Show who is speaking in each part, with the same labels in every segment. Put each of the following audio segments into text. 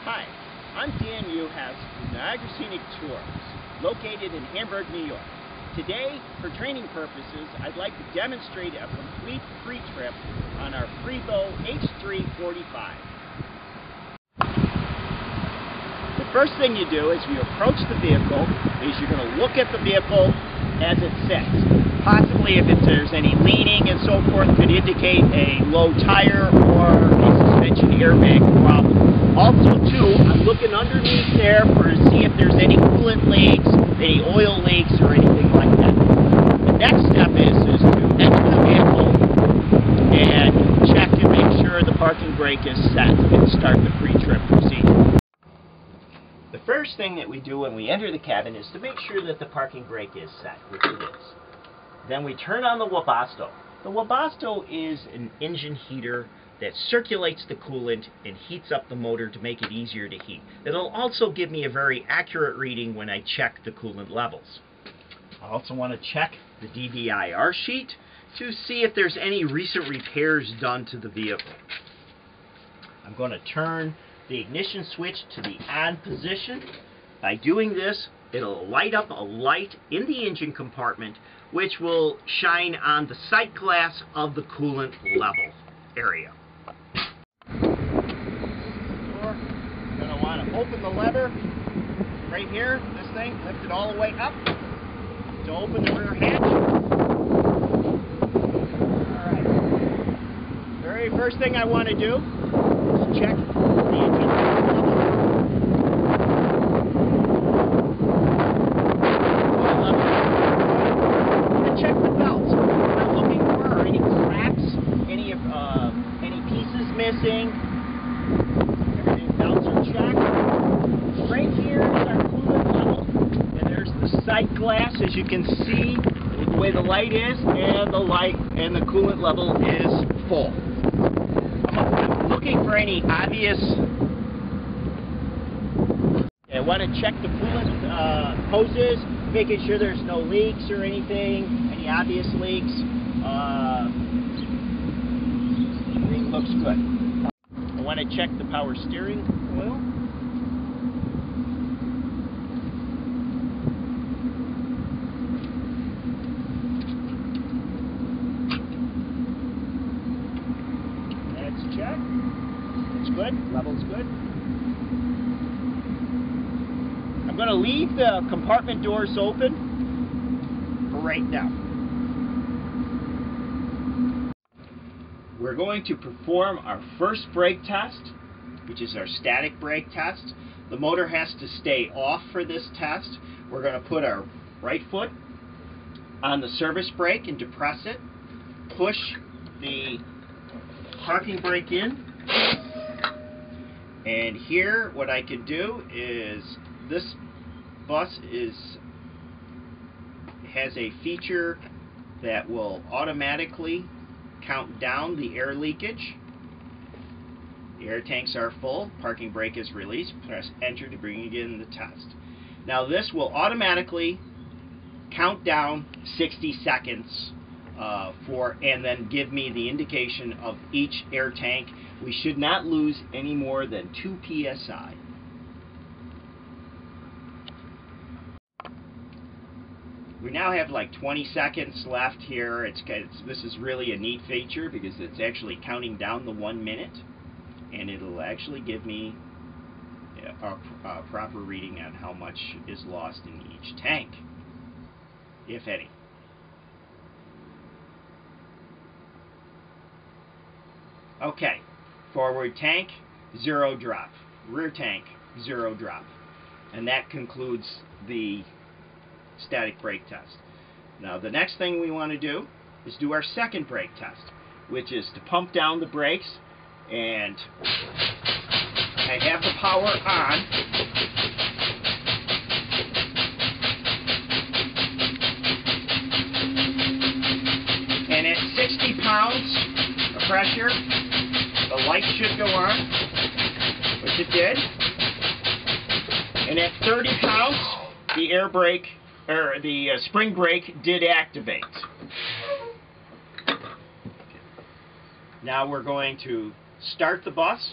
Speaker 1: Hi, I'm Dan Uhas with Niagara Scenic Tours, located in Hamburg, New York. Today, for training purposes, I'd like to demonstrate a complete pre-trip on our Prevost H3 45. The first thing you do as you approach the vehicle is you're going to look at the vehicle as it sits. Possibly if there's any leaning and so forth, could indicate a low tire or a suspension airbag problem. Also, too, I'm looking underneath there to see if there's any coolant leaks, any oil leaks, or anything like that. The next step is to enter the vehicle and check and make sure the parking brake is set and start the pre-trip procedure. The first thing that we do when we enter the cabin is to make sure that the parking brake is set, which it is. Then we turn on the Webasto. The Webasto is an engine heater that circulates the coolant and heats up the motor to make it easier to heat. It'll also give me a very accurate reading when I check the coolant levels. I also want to check the DVIR sheet to see if there's any recent repairs done to the vehicle. I'm going to turn the ignition switch to the on position. By doing this, it'll light up a light in the engine compartment which will shine on the sight glass of the coolant level area. You're going to want to open the lever right here, this thing, lift it all the way up to open the rear hatch. Alright. Very first thing I want to do is check the engine level. Check the belts. What I'm looking for are any cracks, any pieces missing. Everything belts are checked. Right here is our coolant level, and there's the sight glass, as you can see, the way the light is, and the coolant level is full. I'm looking for any obvious. I want to check the coolant hoses, making sure there's no leaks or anything, any obvious leaks. Everything looks good. I want to check the power steering oil. That's checked. It's good. Level's good. I'm going to leave the compartment doors open for right now. We're going to perform our first brake test, which is our static brake test. The motor has to stay off for this test. We're going to put our right foot on the service brake and depress it. Push the parking brake in. And here, what I can do is this bus has a feature that will automatically count down the air leakage. The air tanks are full, parking brake is released, press enter to bring in the test. Now this will automatically count down 60 seconds and then give me the indication of each air tank. We should not lose any more than 2 psi. We now have like 20 seconds left here. This is really a neat feature because it's actually counting down the 1 minute, and it'll actually give me a proper reading on how much is lost in each tank, if any. Okay, forward tank, 0 drop. Rear tank, 0 drop. And that concludes the static brake test. Now the next thing we want to do is do our second brake test, which is to pump down the brakes, and I have the power on. And at 60 pounds of pressure, the light should go on, which it did. And at 30 pounds, the air brake, or the spring brake, did activate. Now we're going to start the bus.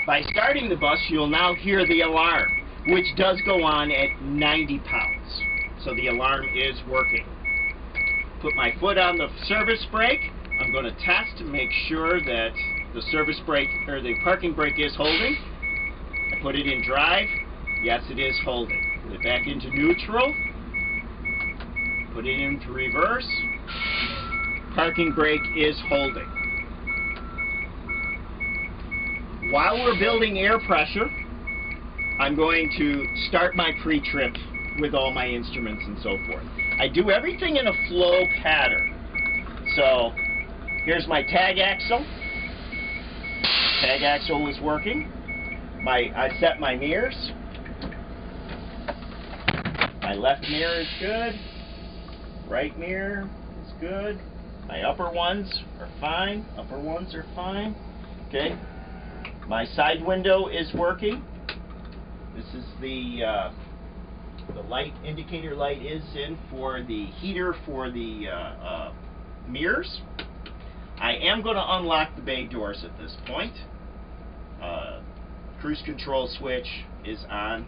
Speaker 1: By starting the bus, you'll now hear the alarm, which does go on at 90 pounds. So the alarm is working. Put my foot on the service brake. I'm going to test to make sure that the service brake or the parking brake is holding. I put it in drive. Yes, it is holding. Put it back into neutral. Put it into reverse. Parking brake is holding. While we're building air pressure, I'm going to start my pre-trip with all my instruments and so forth. I do everything in a flow pattern. So here's my tag axle. Tag axle is working. I set my mirrors. My left mirror is good. Right mirror is good. My upper ones are fine. Upper ones are fine. Okay. My side window is working. This is the light indicator light is in for the heater for the mirrors. I am going to unlock the bay doors at this point. Cruise control switch is on.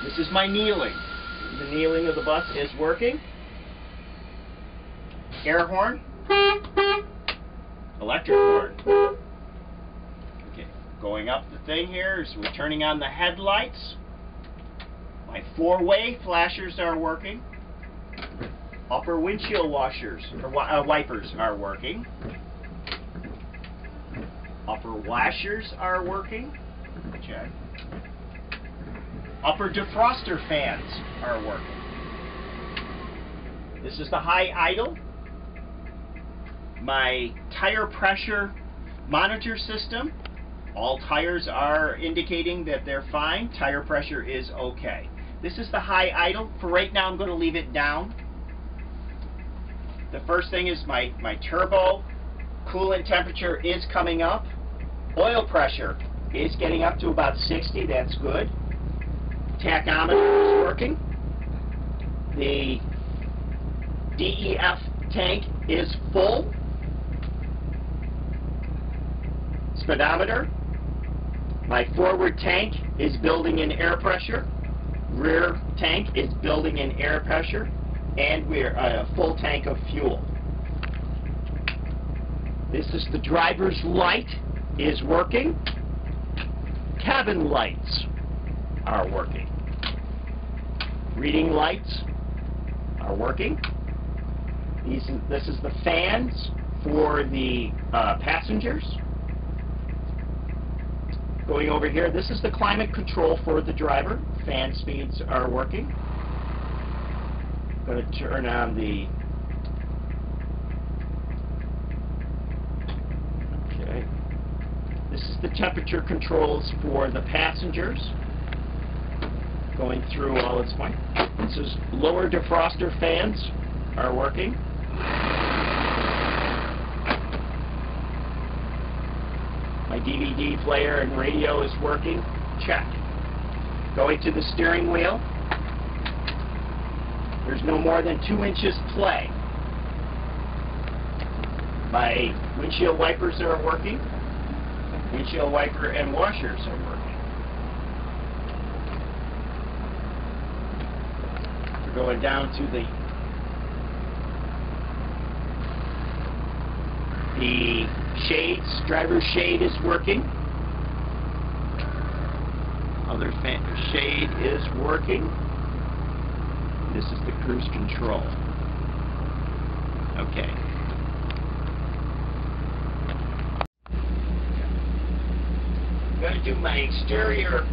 Speaker 1: This is my kneeling. The kneeling of the bus is working. Air horn. Electric horn. Okay, going up the thing here is we're turning on the headlights. My four-way flashers are working. Upper windshield washers or wipers are working. Upper washers are working. Check. Upper defroster fans are working. This is the high idle. My tire pressure monitor system. All tires are indicating that they're fine. Tire pressure is okay. This is the high idle. For right now, I'm going to leave it down. The first thing is my turbo coolant temperature is coming up. Oil pressure is getting up to about 60. That's good. Tachometer is working. The DEF tank is full. Speedometer. My forward tank is building in air pressure. Rear tank is building in air pressure. And we're a full tank of fuel. This is the driver's light is working. Cabin lights are working. Reading lights are working. This is the fans for the passengers. Going over here, this is the climate control for the driver. Fan speeds are working. Going to turn on the This is the temperature controls for the passengers. Going through all its point. This is lower defroster fans are working. My DVD player and radio is working. Check. Going to the steering wheel. There's no more than 2 inches play. My windshield wipers are working. Windshield wiper and washers are working. We're going down to the shades. Driver's shade is working. Other shade is working. This is the cruise control. Okay. I'm going to do my exterior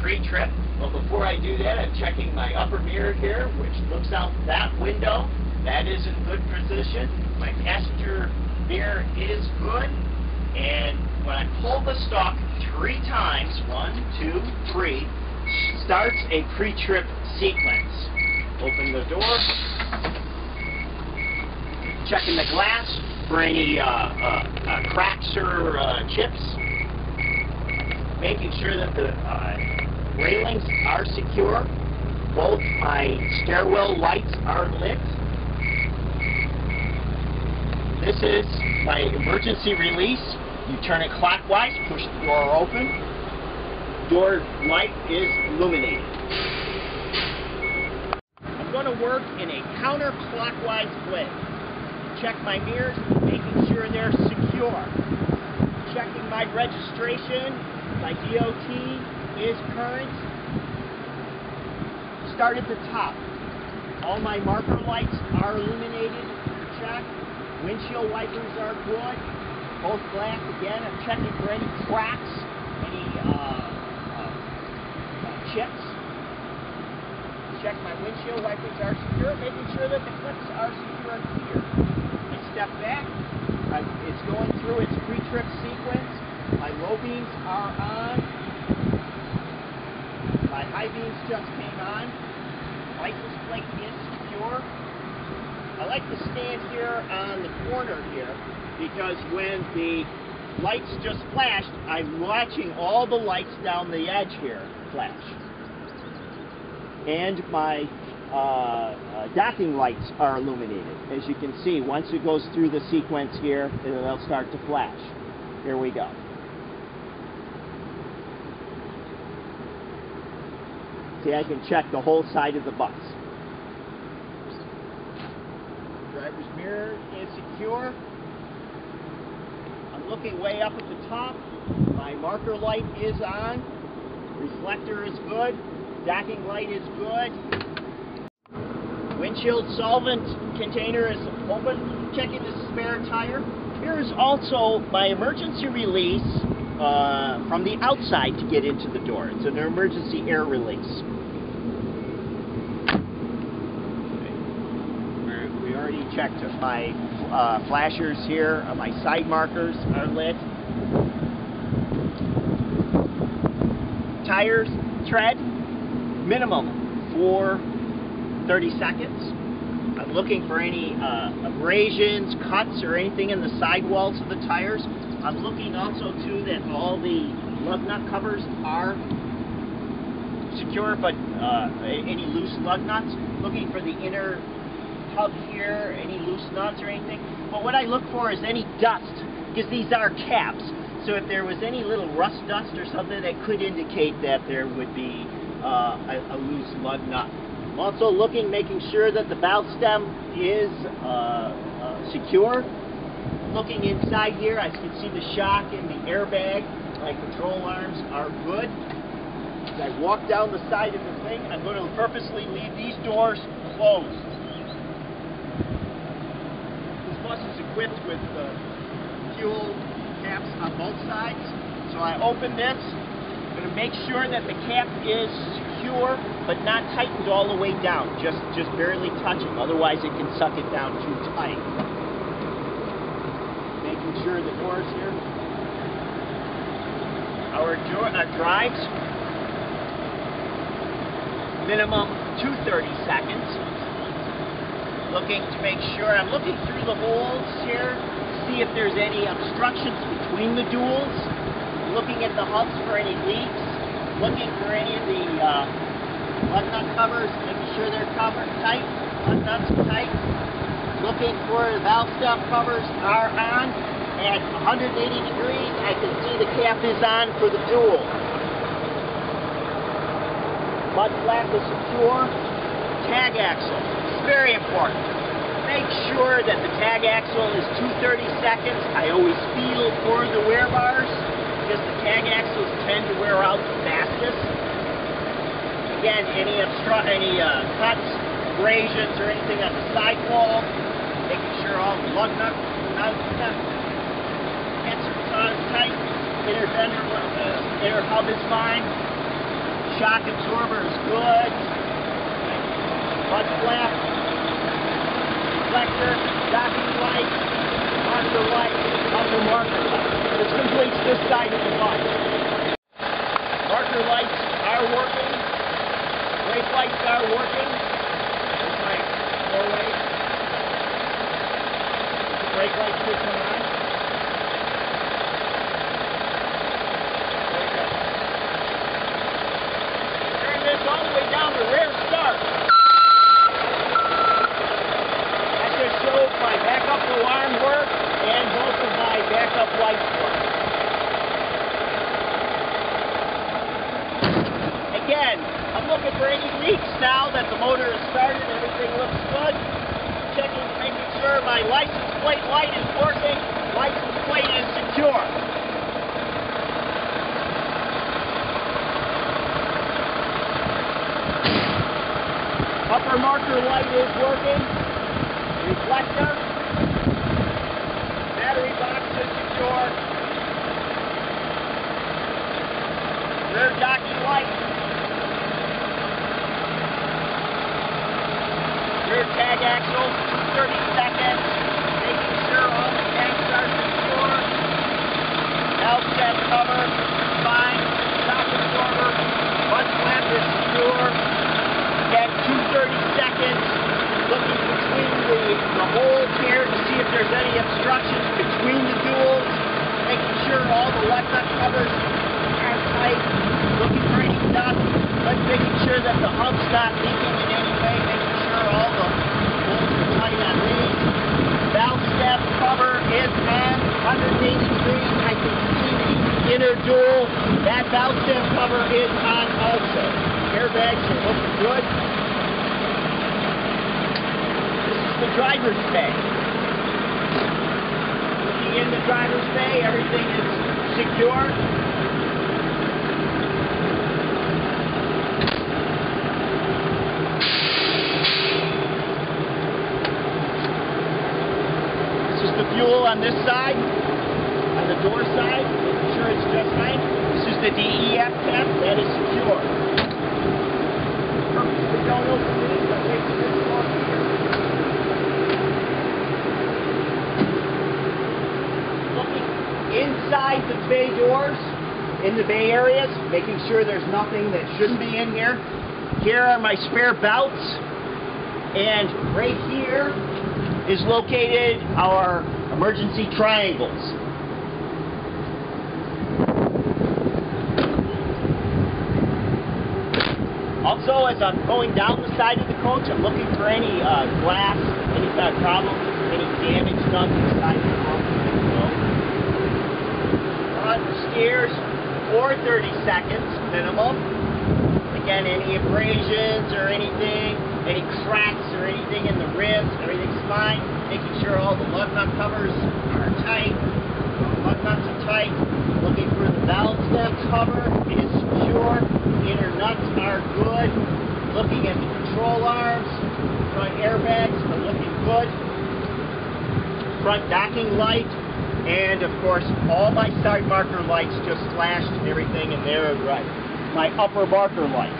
Speaker 1: pre-trip. Well, before I do that, I'm checking my upper mirror here, which looks out that window. That is in good position. My passenger mirror is good. And when I pull the stalk 3 times, 1, 2, 3, starts a pre-trip sequence. Open the door. Checking the glass for any cracks or chips. Making sure that the railings are secure. Both my stairwell lights are lit. This is my emergency release You turn it clockwise, push the door open. Door light is illuminated. I'm going to work in a counterclockwise way. Check my mirrors, making sure they're secure. Checking my registration, my DOT is current. Start at the top. All my marker lights are illuminated. Check. Windshield wipers are good. Both glass. Again, I'm checking for any cracks, any chips. Check my windshield wipers are secure, making sure that the clips are secure here. I step back. It's going through its pre-trip sequence. My low beams are on. My high beams just came on. License plate is secure. I like to stand here on the corner here because when the lights just flashed, I'm watching all the lights down the edge here flash. And my docking lights are illuminated. As you can see, once it goes through the sequence here, they'll start to flash. Here we go. See, I can check the whole side of the bus. Driver's mirror is secure. I'm looking way up at the top. My marker light is on. Reflector is good. Docking light is good. Windshield solvent container is open. Checking the spare tire. Here is also my emergency release from the outside to get into the door. It's an emergency air release. We already checked my flashers here. My side markers are lit. Tires, tread, minimum for 30 seconds. I'm looking for any abrasions, cuts, or anything in the sidewalls of the tires. I'm looking also too that all the lug nut covers are secure, but any loose lug nuts. Looking for the inner hub here, any loose nuts or anything. But what I look for is any dust, because these are caps. So if there was any little rust dust or something, that could indicate that there would be a loose lug nut. I'm also looking, making sure that the valve stem is secure. Looking inside here, I can see the shock and the airbag. My control arms are good. As I walk down the side of the thing, I'm going to purposely leave these doors closed. This bus is equipped with fuel caps on both sides. So I open this. I'm going to make sure that the cap is secure, but not tightened all the way down. Just barely touching. Otherwise, it can suck it down too tight. Making sure the doors here. Our drives. Minimum 230 seconds. Looking to make sure, I'm looking through the holes here to see if there's any obstructions between the duals. Looking at the hubs for any leaks. Looking for any of the lug nut covers, making sure they're covered tight. Lug nuts tight. Looking for the valve stem covers are on. At 180 degrees, I can see the cap is on for the dual. Mud flap is secure. Tag axle. It's very important. Make sure that the tag axle is 230 seconds. I always feel for the wear bars because the tag axles tend to wear out the fastest. Again, any cuts, abrasions, or anything on the sidewall. Making sure all the lug nuts are tight. Inner hub is fine. Shock absorber is good. Mud flap, reflector, docking light, marker light, upper marker light. This completes this side of the bus. Marker lights are working. Brake lights are working. There's my four-way. The brake lights should come on. All the way down to rear start. That just shows my backup alarm work and both of my backup lights work. looking for any leaks now that the motor is started. Everything looks good. Checking, making sure my license plate light is working. License plate is secure. Upper marker light is working. Reflector. Battery box is secure. Rear jockey light. Rear tag axle, 30 seconds. Making sure all the tags are secure. Valve set cover, fine. Shock absorber, butt flap is secure. Again, 230 seconds. Looking between the holes here to see if there's any obstructions between the duals. Making sure all the left nut covers are tight. Looking for any dust. Making sure that the hump's not leaking in any way. Making sure all the holes are tight on these. Valve step cover is on 180 degrees. I can see the inner dual. That valve step cover is on also. Airbags are looking good. The driver's bay. Looking in the driver's bay, everything is secure. This is the fuel on this side, on the door side. Making sure it's just right. This is the DEF cap. That is secure. Purposely don't open these, but wait for this one here. Inside the bay doors, in the bay areas, making sure there's nothing that shouldn't be in here. Here are my spare belts, and right here is located our emergency triangles. Also, as I'm going down the side of the coach, I'm looking for any glass, any kind of problem, any damage done to the side of the coach. On the stairs for 30 seconds minimum. Again, any abrasions or anything, any cracks or anything in the ribs, everything's fine. Making sure all the lug nut covers are tight. Lug nuts are tight. Looking for the valve stem cover is secure. Inner nuts are good. Looking at the control arms. Front airbags are looking good. Front docking light. And of course, all my side marker lights just flashed and everything, and they're right. My upper marker light.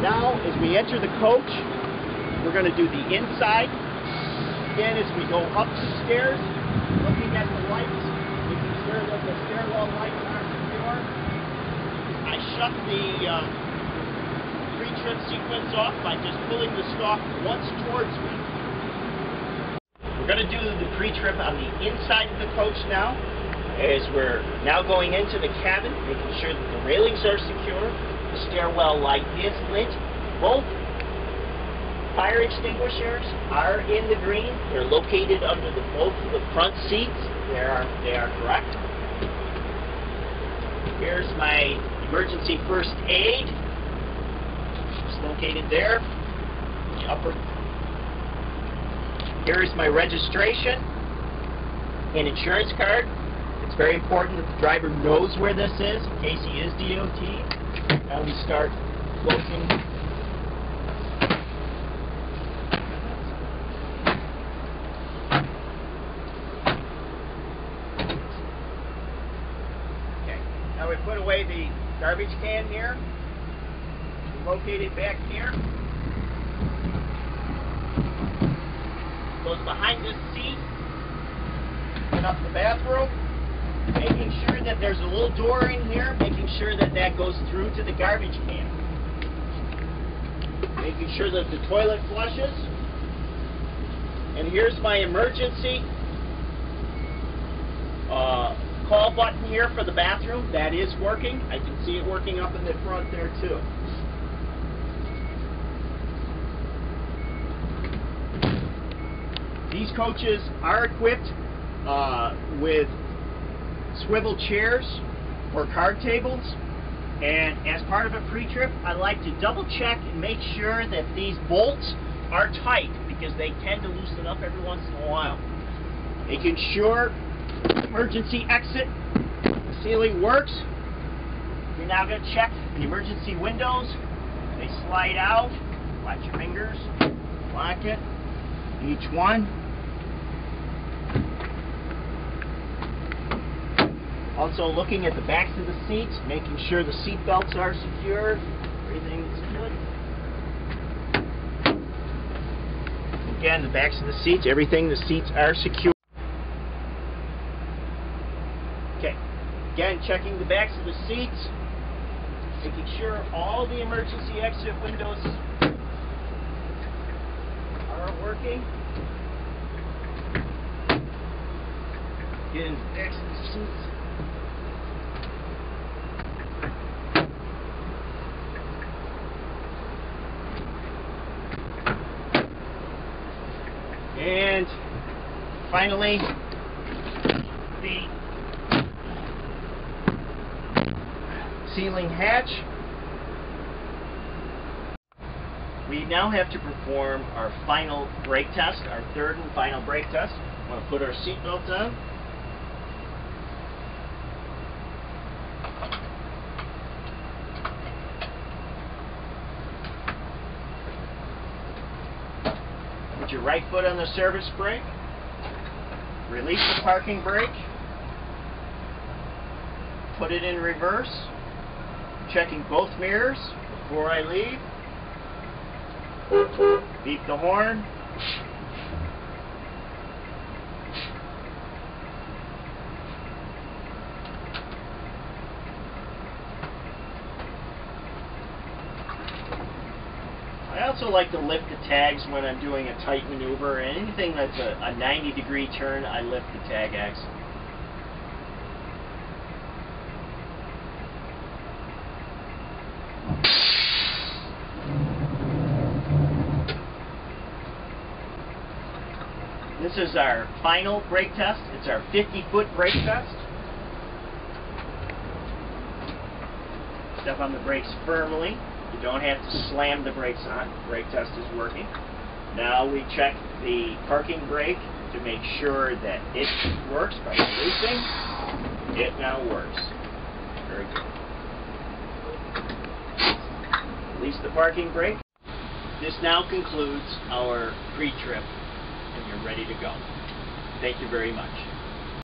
Speaker 1: Now, as we enter the coach, we're going to do the inside. Again, as we go upstairs, looking at the lights, making sure that the stairwell lights are secure. I shut the pre-trip sequence off by just pulling the stalk once towards me. We're going to do the pre-trip on the inside of the coach now, as we're now going into the cabin, making sure that the railings are secure, the stairwell light is lit. Both fire extinguishers are in the green. They're located under both of the front seats. They are correct. Here's my emergency first aid. It's located there. The upper. Here is my registration and insurance card. It's very important that the driver knows where this is in case he is DOT. Now we start closing. Okay. Now we put away the garbage can here. Located back here. Goes behind this seat and up the bathroom, making sure that there's a little door in here, making sure that that goes through to the garbage can, making sure that the toilet flushes. And here's my emergency call button here for the bathroom. That is working. I can see it working up in the front there too. These coaches are equipped with swivel chairs or card tables. And as part of a pre-trip, I like to double check and make sure that these bolts are tight, because they tend to loosen up every once in a while. Making sure emergency exit ceiling works. You're now going to check the emergency windows. They slide out. Watch your fingers. Lock it. Each one. Also looking at the backs of the seats, making sure the seat belts are secured. Everything's good. Again, the backs of the seats, the seats are secure. Okay. Again, checking the backs of the seats, making sure all the emergency exit windows are working. Again, the backs of the seats. And finally, the ceiling hatch. We now have to perform our final brake test, our third and final brake test. I'm going to put our seatbelt on. Put your right foot on the service brake. Release the parking brake. Put it in reverse. Checking both mirrors before I leave. Beep the horn. I also like to lift the tags when I'm doing a tight maneuver, and anything that's a 90-degree turn, I lift the tag axle. This is our final brake test. It's our 50-foot brake test. Step on the brakes firmly. You don't have to slam the brakes on. The brake test is working. Now we check the parking brake to make sure that it works by releasing. It now works. Very good. Release the parking brake. This now concludes our pre-trip, and you're ready to go. Thank you very much.